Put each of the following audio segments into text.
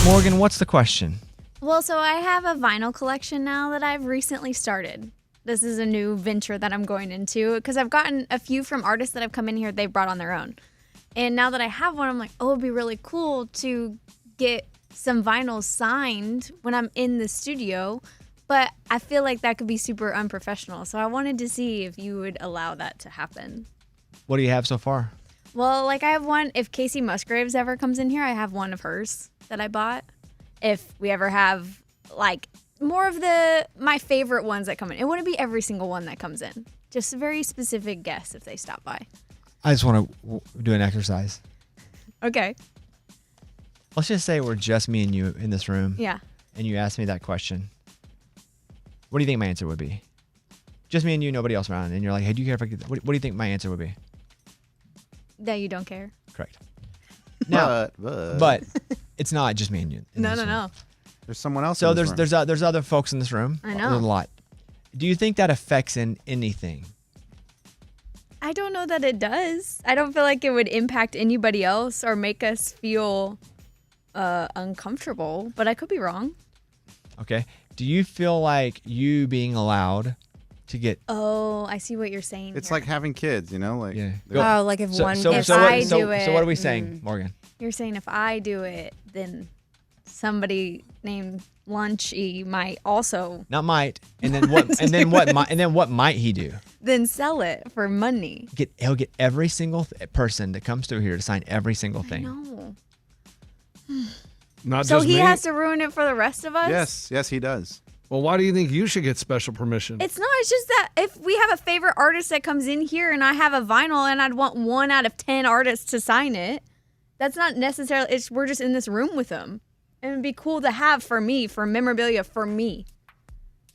Morgan, what's the question? Well, so I have a vinyl collection now that I've recently started. This is a new venture that I'm going into because I've gotten a few from artists that have come in here they've brought on their own. And now that I have one, I'm like, oh, it'd be really cool to get some vinyls signed when I'm in the studio. But I feel like that could be super unprofessional. So I wanted to see if you would allow that to happen. What do you have so far? Well, like I have one, if Casey Musgraves ever comes in here, I have one of hers that I bought. If we ever have like more of my favorite ones that come in. It wouldn't be every single one that comes in. Just a very specific guess if they stop by. I just want to do an exercise. Okay. Let's just say we're just me and you in this room. Yeah. And you asked me that question. What do you think my answer would be? Just me and you, nobody else around. And you're like, hey, do you care if I get that? What do you think my answer would be? That you don't care. Correct. Now, but it's not just me and you. No. There's someone else. So in this room. there's other folks in this room. I know. There's a lot. Do you think that affects in anything? I don't know that it does. I don't feel like it would impact anybody else or make us feel uncomfortable, but I could be wrong. Okay. Do you feel like you being allowed to get... Oh, I see what you're saying. It's here. like having kids, you know? Like, Oh, like if one I do it. So what are we saying, Morgan? You're saying if I do it, then somebody named Lunchy might also... Not might. And then what? and then what might he do? Then sell it for money. He'll get every single person that comes through here to sign every single thing. No. Not So just he me. has to ruin it for the rest of us? yes, he does. Well, why do you think you should get special permission? It's not. It's just that if we have a favorite artist that comes in here and I have a vinyl and I'd want 1 out of 10 artists to sign it, that's not necessarily, we're just in this room with them. And it'd be cool to have for me, for memorabilia for me.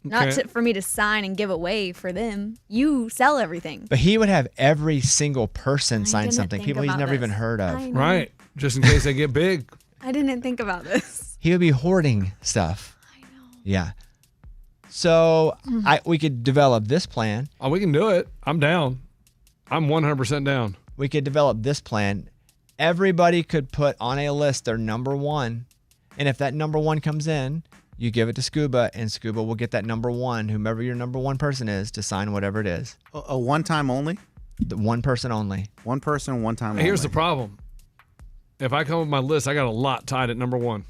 Not for me to sign and give away for them. You sell everything. But he would have every single person sign didn't something. think People he's about never this. even heard of. I know. Right. Just in case they get big. I didn't think about this. He would be hoarding stuff. I know. Yeah. So we could develop this plan. Oh, we can do it. I'm down. I'm 100% down. We could develop this plan. Everybody could put on a list their number one. And if that number one comes in, you give it to Scuba, and Scuba will get that number one, whomever your number one person is, to sign whatever it is. A one-time only? The one person only. One person, one time only. Here's the problem. If I come with my list, I got a lot tied at number one.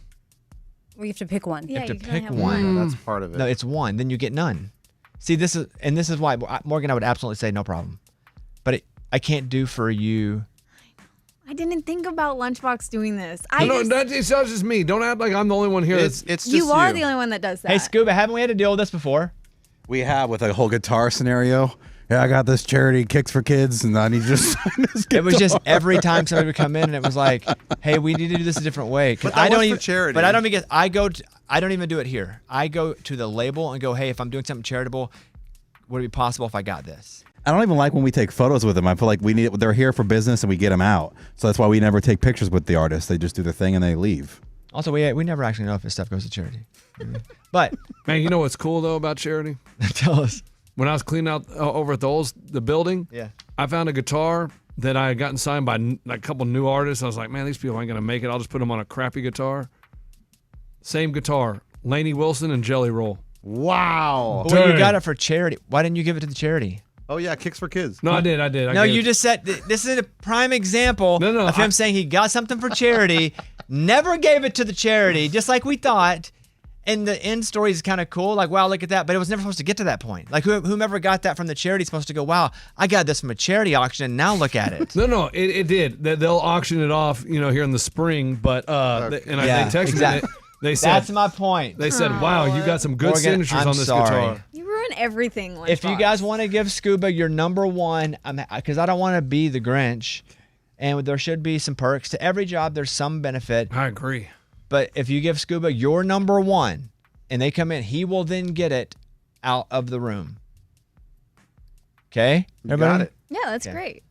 We have to pick one. Yeah, you have to can only pick have one. That's part of it. No, it's one. Then you get none. See, this is why, Morgan, I would absolutely say no problem. But I can't do for you. I didn't think about Lunchbox doing this. It's not just me. Don't act like I'm the only one here. It's just You are the only one that does that. Hey, Scuba, haven't we had to deal with this before? We have with a whole guitar scenario. Yeah, I got this charity Kicks for Kids, and I need you to sign this guitar. It was just every time somebody would come in, and it was like, "Hey, we need to do this a different way." But that was for charity. But I don't even I don't even do it here. I go to the label and go, "Hey, if I'm doing something charitable, would it be possible if I got this?" I don't even like when we take photos with them. I feel like they're here for business and we get them out. So that's why we never take pictures with the artists. They just do their thing and they leave. Also, we never actually know if this stuff goes to charity. But Man, you know what's cool though about charity? tell us. When I was cleaning out over at the building, Yeah. I found a guitar that I had gotten signed by a couple new artists. I was like, man, these people ain't gonna make it. I'll just put them on a crappy guitar. Same guitar, Lainey Wilson and Jelly Roll. Wow. But when you got it for charity, why didn't you give it to the charity? Oh, yeah, Kicks for Kids. No, I did. No, you just said this is a prime example of him saying he got something for charity, never gave it to the charity, just like we thought. And the end story is kind of cool. Like, wow, look at that. But it was never supposed to get to that point. Like, whomever got that from the charity is supposed to go, wow, I got this from a charity auction, and now look at it. No, it did. They'll auction it off, here in the spring. But they texted me. They said That's my point. They said, wow, you got some good Morgan, signatures I'm on this sorry. guitar. You ruin everything. Lunchbox. If you guys want to give Scuba your number one, because I don't want to be the Grinch, and there should be some perks to every job. There's some benefit. I agree. But if you give Scuba your number one, and they come in, he will then get it out of the room. Okay? Got it. Yeah, that's great.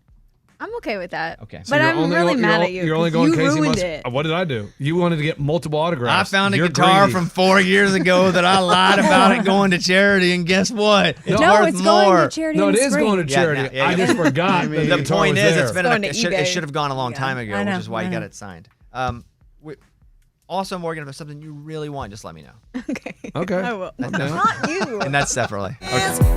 I'm okay with that. Okay. But I'm really mad at you. You're only 'cause going you Casey ruined Musgraves. it. What did I do? You wanted to get multiple I autographs. found a You're guitar greedy. from 4 years ago that I lied about it going to charity, and guess what? It's No, worth it's more. going to charity. No, in it the is spring. going to Yeah, charity. yeah, I just forgot. that The guitar point was is, there. it's been Going to it eBay. should have gone a long time ago, I know, which is why I you got know. it signed. Also, Morgan, if there's something you really want, just let me know. Okay. Okay. I will. I'm down. Not you. And that's separately. Okay.